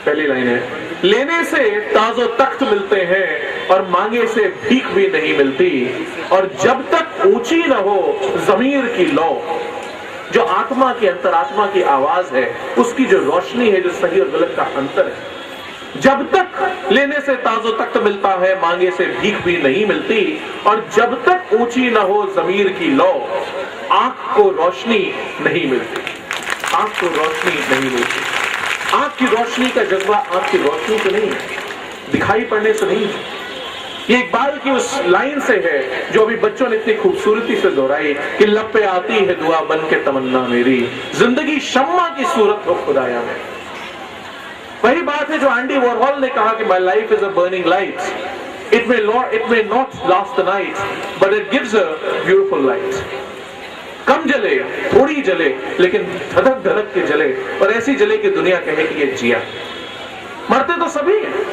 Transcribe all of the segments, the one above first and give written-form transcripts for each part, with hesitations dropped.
पहली लाइन है, लेने से ताजो तख्त मिलते हैं और मांगे से भीख भी नहीं मिलती, और जब तक ऊंची न हो जमीर की लौ, जो आत्मा की अंतरात्मा की आवाज है, उसकी जो रोशनी है, जो सही और गलत का अंतर है, जब तक लेने से ताजो तख्त मिलता है, मांगे से भीख भी नहीं मिलती, और जब तक ऊंची न हो जमीर की लौ, आंख को रोशनी नहीं मिलती, आंख को रोशनी नहीं मिलती। आंख की रोशनी का जज्बा आंख की रोशनी से नहीं है, दिखाई पड़ने से नहीं है। ये इकबाल की उस लाइन से है जो अभी बच्चों ने इतनी खूबसूरती से दोहराई कि लब पे आती है दुआ बन के तमन्ना मेरी, जिंदगी शम्मा की सूरत हो खुदाया में। वही बात है जो एंडी वॉरहॉल ने कहा कि my life is a burning light, it may not last the night but it gives a beautiful light. कम जले, थोड़ी जले, लेकिन धड़क धड़क के जले, और ऐसी जले कि दुनिया कहे कि ये जिया। मरते तो सभी हैं,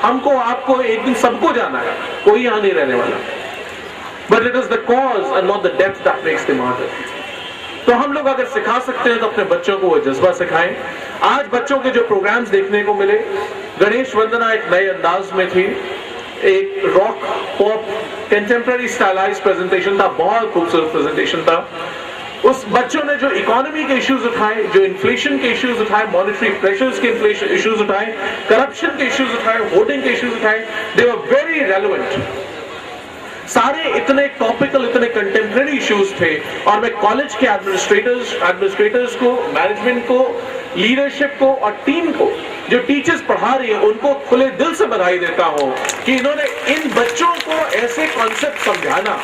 हमको आपको एक दिन सबको जाना है, कोई यहां नहीं रहने वाला, but it is the cause and not the death that makes the martyr. तो हम लोग अगर सिखा सकते हैं तो अपने बच्चों को वो जज्बा सिखाएं। आज बच्चों के जो प्रोग्राम्स देखने को मिले, गणेश वंदना एक नए अंदाज में थी, एक rock pop contemporary stylised presentation था, बहुत खूबसूरत प्रेजेंटेशन था। उस बच्चों ने जो इकोनॉमी के इश्यूज उठाए, जो इन्फ्लेशन के इश्यूज उठाए, मॉनेटरी प्रेशर्स के इश्यूज उठाए, करप्शन के इश्यूज उठाए, वोटिंग के इश्यूज उठाए, दे वर वेरी रेलेवेंट। सारे इतने टॉपिकल, इतने कंटेम्पररी इश्यूज थे, और मैं कॉलेज के एडमिनिस्ट्रेटर्स को, मैनेजमेंट को, लीडरशिप को और टीम को, जो टीचर्स पढ़ा रही है, उनको खुले दिल से बधाई देता हूं कि इन्होंने इन बच्चों को ऐसे कॉन्सेप्ट समझाना।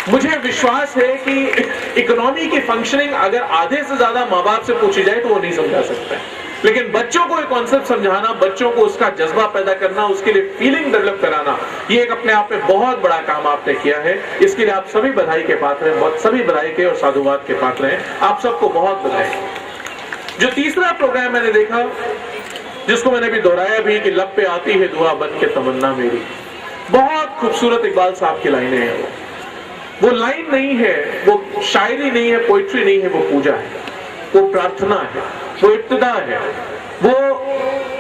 मुझे विश्वास है कि इकोनॉमी की फंक्शनिंग अगर आधे से ज्यादा माँ बाप से पूछी जाए तो वो नहीं समझा सकते, लेकिन बच्चों को एक कॉन्सेप्ट समझाना, बच्चों को उसका जज्बा पैदा करना, उसके लिए फीलिंग डेवलप कराना, ये एक अपने आप में बहुत बड़ा काम आपने किया है। इसके लिए आप सभी बधाई के पात्र हैं, सभी बधाई के और साधुवाद के पात्र हैं। आप सबको बहुत बधाई। जो तीसरा प्रोग्राम मैंने देखा, जिसको मैंने भी दोहराया भी कि लब पे आती है दुआ बन के तमन्ना मेरी, बहुत खूबसूरत इकबाल साहब की लाइनें हैं। वो लाइन नहीं है, वो शायरी नहीं है, पोइट्री नहीं है, वो पूजा है, वो प्रार्थना है, वो इब्तिदा है, वो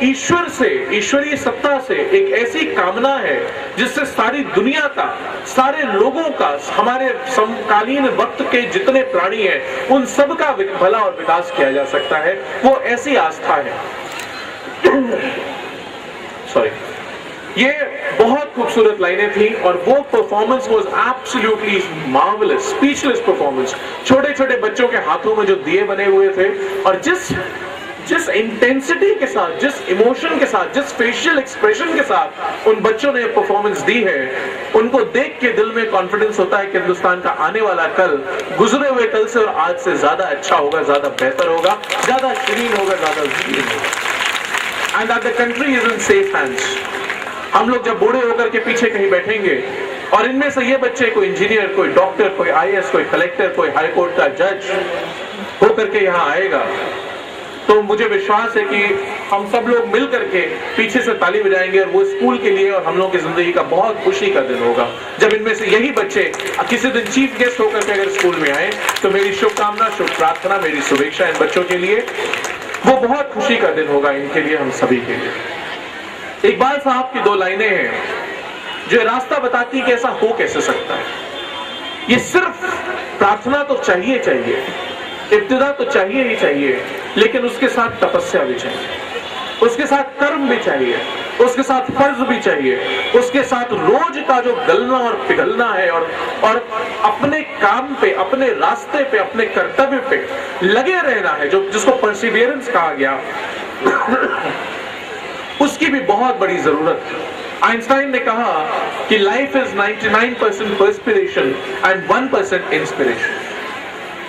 ईश्वर से, ईश्वरीय सत्ता से एक ऐसी कामना है जिससे सारी दुनिया का, सारे लोगों का, हमारे समकालीन वक्त के जितने प्राणी हैं उन सब का भला और विकास किया जा सकता है। वो ऐसी आस्था है। सॉरी, ये बहुत खूबसूरत लाइनें थी, और वो performance was absolutely marvellous, speechless performance. छोटे छोटे बच्चों के हाथों में जो दिए बने हुए थे, और जिस इंटेंसिटी के साथ, जिस इमोशन के साथ, जिस फेशियल एक्सप्रेशन के साथ उन बच्चों ने परफॉर्मेंस दी है, उनको देख के दिल में कॉन्फिडेंस होता है कि हिंदुस्तान का आने वाला कल गुजरे हुए कल से और आज से ज्यादा अच्छा होगा, ज्यादा बेहतर होगा, ज्यादा शीरीन होगा, ज्यादा ज़हीन होगा, and that the country is in safe hands. हम लोग जब बूढ़े होकर के पीछे कहीं बैठेंगे, और इनमें से ये बच्चे, कोई इंजीनियर, कोई डॉक्टर, कोई आईएएस, कोई कलेक्टर, कोई हाई कोर्ट का जज होकर के यहाँ आएगा, तो मुझे विश्वास है कि हम सब लोग मिल करके पीछे से ताली बजाएंगे, और वो स्कूल के लिए और हम लोगों की जिंदगी का बहुत खुशी का दिन होगा जब इनमें से यही बच्चे किसी दिन चीफ गेस्ट होकर के अगर स्कूल में आए। तो मेरी शुभकामना, शुभ प्रार्थना, मेरी शुभेच्छा इन बच्चों के लिए। वो बहुत खुशी का दिन होगा इनके लिए, हम सभी के लिए। इकबाल साहब की दो लाइनें हैं जो रास्ता बताती है कि ऐसा हो कैसे सकता है। ये सिर्फ प्रार्थना तो चाहिए, इब्तिदा तो चाहिए ही चाहिए, लेकिन उसके साथ तपस्या भी चाहिए, उसके साथ कर्म भी चाहिए, उसके साथ फर्ज भी चाहिए, उसके साथ रोज का जो गलना और पिघलना है, और अपने काम पे, अपने रास्ते पे, अपने कर्तव्य पे लगे रहना है, जो जिसको परसिवियरेंस कहा गया, उसकी भी बहुत बड़ी जरूरत है। आइंस्टाइन ने कहा कि life is 99% perspiration and 1% inspiration.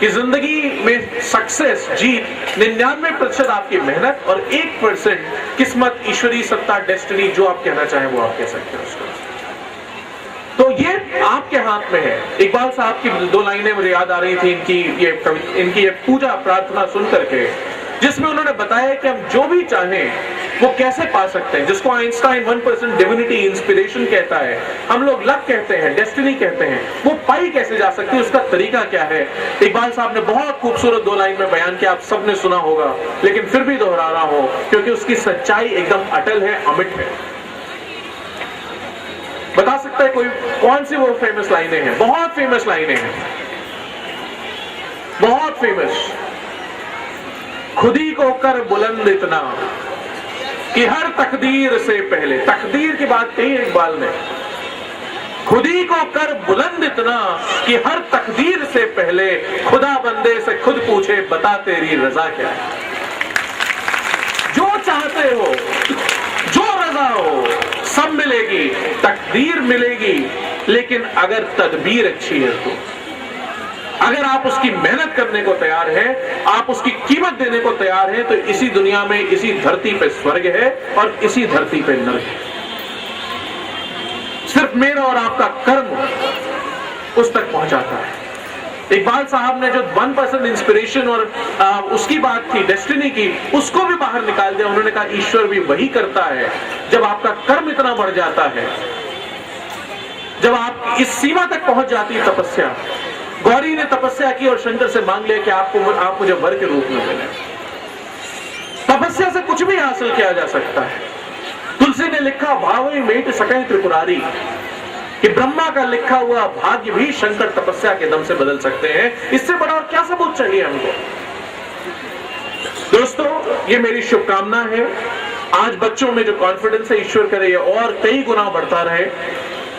कि जिंदगी में सक्सेस, जीत 99% आपकी मेहनत और 1% किस्मत, ईश्वरीय सत्ता, डेस्टिनी, जो आप कहना चाहें वो आप कह सकते हैं उसको। तो ये आपके हाथ में है। इकबाल साहब की दो लाइनें मुझे याद आ रही थी इनकी ये पूजा प्रार्थना सुन करके, जिसमें उन्होंने बताया कि हम जो भी चाहें वो कैसे पा सकते हैं। जिसको आइंस्टाइन 1% डिविनिटी, इंस्पिरेशन कहता है, हम लोग लक कहते हैं, डेस्टिनी कहते हैं, वो पाई कैसे जा सकती है, उसका तरीका क्या है। इकबाल साहब ने बहुत खूबसूरत दो लाइन में बयान किया, आप सबने सुना होगा, लेकिन फिर भी दोहरा रहा हूं क्योंकि उसकी सच्चाई एकदम अटल है, अमिट है। बता सकता है कोई कौन सी वो फेमस लाइनें हैं? बहुत फेमस लाइनें हैं, बहुत फेमस। खुदी को कर बुलंद इतना कि हर तकदीर से पहले, तकदीर की बात कही इकबाल ने, खुदी को कर बुलंद इतना कि हर तकदीर से पहले खुदा बंदे से खुद पूछे बता तेरी रजा क्या है। जो चाहते हो, जो रजा हो, सब मिलेगी, तकदीर मिलेगी, लेकिन अगर तदबीर अच्छी है तो, अगर आप उसकी मेहनत करने को तैयार हैं, आप उसकी कीमत देने को तैयार हैं, तो इसी दुनिया में, इसी धरती पे स्वर्ग है और इसी धरती पे नरक है। सिर्फ मेरा और आपका कर्म उस तक पहुंचाता है। इकबाल साहब ने जो 1% इंस्पिरेशन और उसकी बात थी, डेस्टिनी की, उसको भी बाहर निकाल दिया। उन्होंने कहा ईश्वर भी वही करता है जब आपका कर्म इतना बढ़ जाता है, जब आप इस सीमा तक पहुंच जाती है तपस्या। गौरी ने तपस्या की और शंकर से मांग लिया कि आप मुझे वर के रूप में मिले। तपस्या से कुछ भी हासिल किया जा सकता है। तुलसी ने लिखा भावई मेट सकै त्रिपुरारी, कि ब्रह्मा का लिखा हुआ भाग्य भी शंकर तपस्या के दम से बदल सकते हैं। इससे बड़ा और क्या सबूत चाहिए हमको? दोस्तों, ये मेरी शुभकामना है। आज बच्चों में जो कॉन्फिडेंस है, ईश्वर करे ये और कई गुना बढ़ता रहे।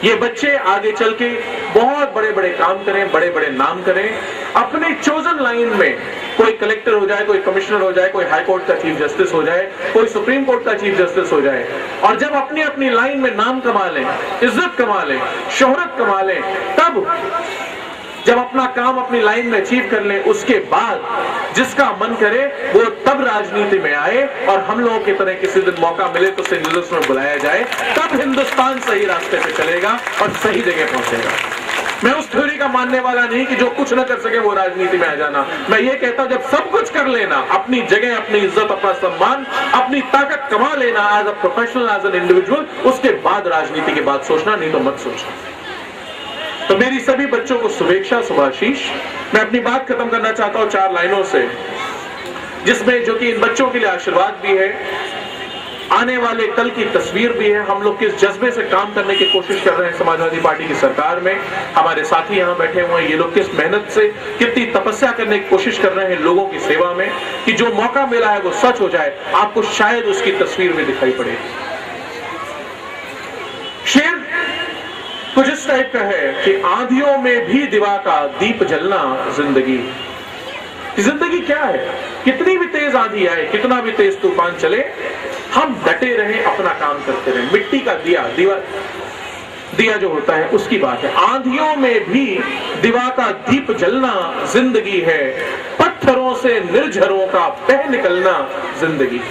ये बच्चे आगे चल के बहुत बड़े बड़े काम करें, बड़े बड़े नाम करें, अपने चोजन लाइन में कोई कलेक्टर हो जाए, कोई कमिश्नर हो जाए, कोई हाई कोर्ट का चीफ जस्टिस हो जाए, कोई सुप्रीम कोर्ट का चीफ जस्टिस हो जाए, और जब अपनी अपनी लाइन में नाम कमा लें, इज्जत कमा लें, शोहरत कमा लें, तब जब अपना काम अपनी लाइन में अचीव कर लें, उसके बाद जिसका मन करे वो तब राजनीति में आए और हम लोगों की तरह किसी दिन मौका मिले तो सिंध में बुलाया जाए, तब हिंदुस्तान सही रास्ते पे चलेगा और सही जगह पहुंचेगा। मैं उस थ्योरी का मानने वाला नहीं कि जो कुछ न कर सके वो राजनीति में आ जाना। मैं ये कहता हूं जब सब कुछ कर लेना, अपनी जगह, अपनी इज्जत, अपना सम्मान, अपनी ताकत कमा लेना as a professional, as an individual, उसके बाद राजनीति की बात सोचना, नहीं तो मत सोचना। तो मेरी सभी बच्चों को शुभेच्छा, शुभाशीष। मैं अपनी बात खत्म करना चाहता हूं 4 लाइनों से, जिसमें जो कि इन बच्चों के लिए आशीर्वाद भी है, आने वाले कल की तस्वीर भी है। हम लोग किस जज्बे से काम करने की कोशिश कर रहे हैं समाजवादी पार्टी की सरकार में। हमारे साथी यहाँ बैठे हुए हैं, ये लोग किस मेहनत से, कितनी तपस्या करने की कोशिश कर रहे हैं लोगों की सेवा में, कि जो मौका मिला है वो सच हो जाए। आपको शायद उसकी तस्वीर में दिखाई पड़े। शेर कुछ इस टाइप का है कि आंधियों में भी दिवा का दीप जलना जिंदगी। जिंदगी क्या है? कितनी भी तेज आंधी आए, कितना भी तेज तूफान चले, हम डटे रहें, अपना काम करते रहें। मिट्टी का दिया जो होता है उसकी बात है। आंधियों में भी दिवा का दीप जलना जिंदगी है, पत्थरों से निर्झरों का बह निकलना जिंदगी।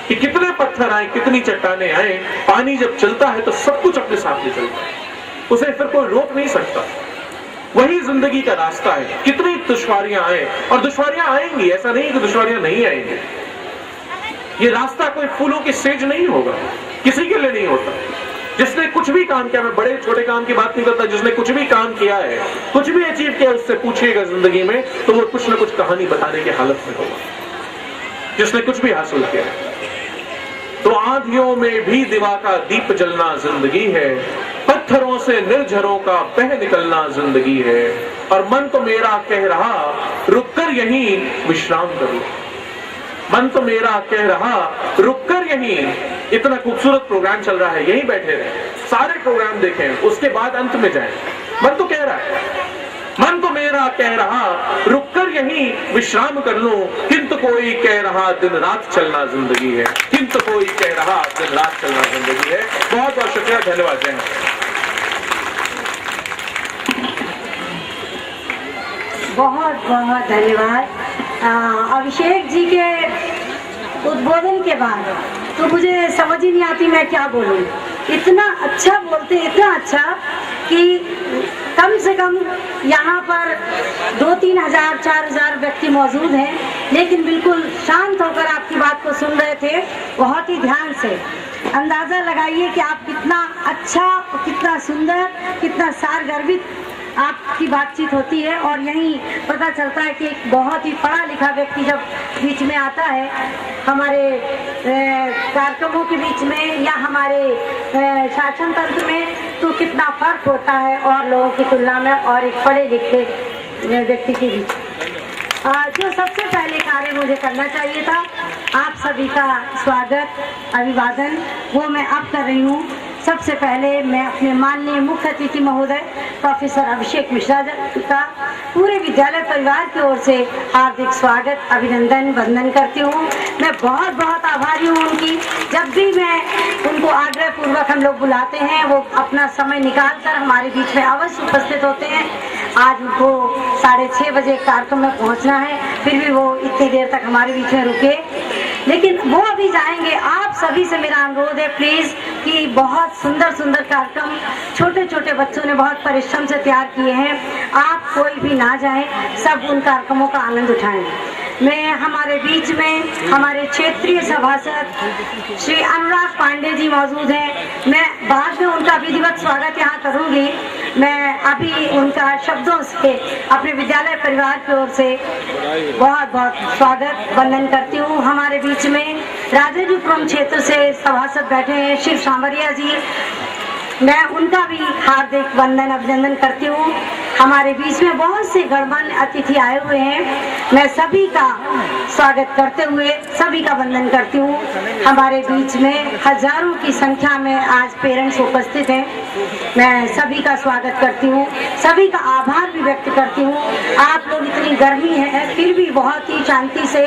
कि कितने पत्थर आए, कितनी चट्टाने आए, पानी जब चलता है तो सब कुछ अपने साथ ले चलता है, उसे फिर कोई रोक नहीं सकता। वही जिंदगी का रास्ता है। कितनी दुश्वारियां आए, और दुश्वारियां आएंगी, ऐसा नहीं कि दुश्वारियां नहीं आएंगी। ये रास्ता कोई फूलों की सेज नहीं होगा, किसी के लिए नहीं होता। जिसने कुछ भी काम किया, मैं बड़े छोटे काम की बात नहीं करता, जिसने कुछ भी काम किया है, कुछ भी अचीव किया, उससे पूछिएगा जिंदगी में तो वो कुछ ना कुछ कहानी बताने की हालत में होगा, जिसने कुछ भी हासिल किया। तो आंधियों में भी दिवा का दीप जलना जिंदगी है, पत्थरों से निर्झरों का बह निकलना जिंदगी है। और मन तो मेरा कह रहा रुककर यहीं विश्राम करो। मन तो मेरा कह रहा रुककर यहीं, इतना खूबसूरत प्रोग्राम चल रहा है, यहीं बैठे रहे, सारे प्रोग्राम देखें, उसके बाद अंत में जाएं। मन तो कह रहा है, मन तो मेरा कह रहा रुककर यहीं विश्राम कर लूं, किंतु कोई कह रहा दिन रात चलना जिंदगी है, किंतु कोई कह रहा दिन रात चलना जिंदगी है। बहुत बहुत शुक्रिया, धन्यवाद। जय हिंद। बहुत बहुत धन्यवाद। अभिषेक जी के उद्बोधन के बाद तो मुझे समझ ही नहीं आती मैं क्या बोलूं। इतना अच्छा बोलते, इतना अच्छा कि कम से कम यहाँ पर 2-3 हजार 4,000 व्यक्ति मौजूद हैं, लेकिन बिल्कुल शांत होकर आपकी बात को सुन रहे थे, बहुत ही ध्यान से। अंदाजा लगाइए कि आप कितना अच्छा, कितना सुंदर, कितना सारगर्भित आपकी बातचीत होती है और यहीं पता चलता है कि एक बहुत ही पढ़ा लिखा व्यक्ति जब बीच में आता है हमारे कार्यक्रमों के बीच में या हमारे शासन तंत्र में, तो कितना फर्क होता है और लोगों की तुलना में और एक पढ़े लिखे व्यक्ति के बीच। जो सबसे पहले कार्य मुझे करना चाहिए था, आप सभी का स्वागत अभिवादन वो मैं अब कर रही हूँ। सबसे पहले मैं अपने माननीय मुख्य अतिथि महोदय प्रोफेसर अभिषेक मिश्रा जी का पूरे विद्यालय परिवार की ओर से हार्दिक स्वागत अभिनंदन वंदन करती हूँ। मैं बहुत बहुत आभारी हूँ उनकी। जब भी मैं उनको आग्रह पूर्वक हम लोग बुलाते हैं वो अपना समय निकाल कर हमारे बीच में अवश्य उपस्थित होते हैं। आज उनको 6:30 बजे कार्यक्रम में पहुँचना है, फिर भी वो इतनी देर तक हमारे बीच में रुके, लेकिन वो अभी जाएंगे। आप सभी से मेरा अनुरोध है प्लीज कि बहुत सुंदर सुंदर कार्यक्रम छोटे छोटे बच्चों ने बहुत परिश्रम से तैयार किए हैं, आप कोई भी ना जाएं, सब उन कार्यक्रमों का आनंद उठाएं। मैं हमारे बीच में हमारे क्षेत्रीय सभासद श्री अनुराग पांडे जी मौजूद हैं। मैं बाद में उनका विधिवत स्वागत यहाँ करूँगी। मैं अभी उनका शब्दों से अपने विद्यालय परिवार की ओर से बहुत बहुत स्वागत वंदन करती हूँ। हमारे बीच में राजाजीपुरम क्षेत्र से सभासद बैठे हैं शिव सांवरिया जी, मैं उनका भी हार्दिक वंदन अभिनंदन करती हूँ। हमारे बीच में बहुत से गणमान्य अतिथि आए हुए हैं, मैं सभी का स्वागत करते हुए सभी का वंदन करती हूँ। हमारे बीच में हजारों की संख्या में आज पेरेंट्स उपस्थित हैं, मैं सभी का स्वागत करती हूँ, सभी का आभार भी व्यक्त करती हूँ। आप लोग इतनी गर्मी है फिर भी बहुत ही शांति से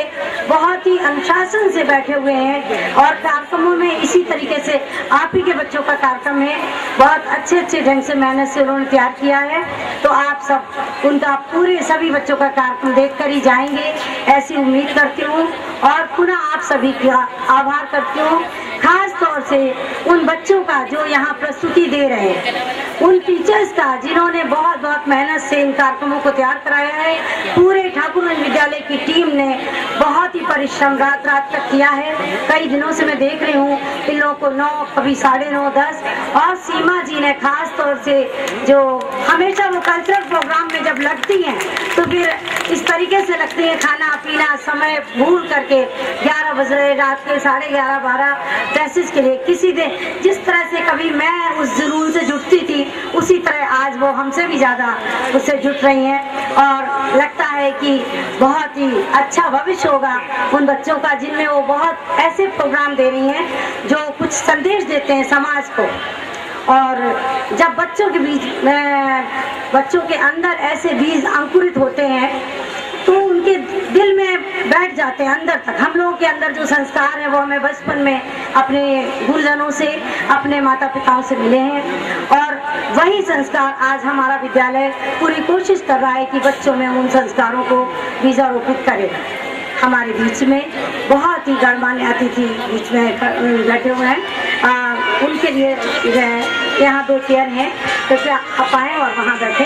बहुत ही अनुशासन से बैठे हुए हैं और कार्यक्रमों में इसी तरीके से आप ही के बच्चों का कार्यक्रम है, बहुत अच्छे ढंग से मेहनत से उन्होंने तैयार किया है। तो आप सब उनका पूरे सभी बच्चों का कार्यक्रम देख कर ही जाएंगे ऐसी उम्मीद करती हूँ और पुनः आप सभी का आभार करती हूँ, खास तौर से उन बच्चों का जो यहाँ प्रस्तुति दे रहे हैं, उन टीचर्स का जिन्होंने बहुत बहुत मेहनत से इन कार्यक्रमों को तैयार कराया है। पूरे ठाकुरगंज विद्यालय की टीम ने बहुत ही परिश्रम रात तक किया है। कई दिनों से मैं देख रही हूँ इन लोगों को 9 कभी 9:30 10 और सीमा जी ने खास तौर से जो हमेशा वो कल्चरल प्रोग्राम में जब लगती हैं तो फिर इस तरीके से लगती है, खाना पीना समय भूल करके 11 बज रहे रात के 11:30 12 ड्रेसेस के लिए किसी दिन जिस तरह से कभी मैं उस जुनून से जुटती थी उसी तरह आज वो हमसे भी ज्यादा उससे जुट रही हैं और लगता है कि बहुत ही अच्छा भविष्य होगा उन बच्चों का जिनमें वो बहुत ऐसे प्रोग्राम दे रही हैं जो कुछ संदेश देते हैं समाज को। और जब बच्चों के बीच बच्चों के अंदर ऐसे बीज अंकुरित होते हैं तो उनके दिल में बैठ जाते हैं अंदर तक। हम लोगों के अंदर जो संस्कार है वो हमें बचपन में अपने गुरुजनों से अपने माता पिताओं से मिले हैं और वही संस्कार आज हमारा विद्यालय पूरी कोशिश कर रहा है कि बच्चों में उन संस्कारों को बीजारोपित करे। हमारे बीच में बहुत ही गणमान्य अतिथि बीच में बैठे हुए हैं, उनके लिए यहाँ 2 चेयर हैं, तो क्या आप आए और वहाँ बैठे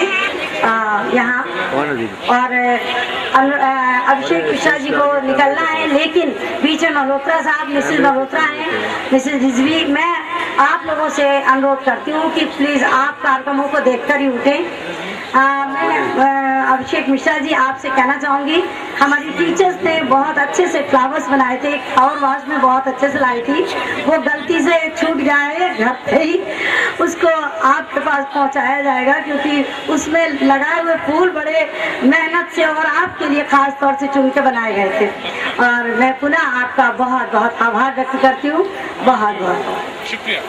यहाँ। और अभिषेक मिश्रा जी को निकलना है लेकिन बीच में मल्होत्रा साहब मिसेज मल्होत्रा हैं, मिसेज रिजवी। मैं आप लोगों से अनुरोध करती हूँ कि प्लीज आप कार्यक्रमों को देखकर ही उठें। मैं अभिषेक मिश्रा जी आपसे कहना चाहूँगी, हमारी टीचर्स ने बहुत अच्छे से फ्लावर्स बनाए थे, और वाश में बहुत अच्छे से लाई थी, वो गलती से छूट जाए घर पे ही उसको आपके पास पहुंचाया जाएगा क्योंकि उसमें लगाए हुए फूल बड़े मेहनत से और आपके लिए खास तौर से चुन के बनाए गए थे। और मैं पुनः आपका बहुत बहुत आभार व्यक्त करती हूँ। बहुत बहुत शुक्रिया।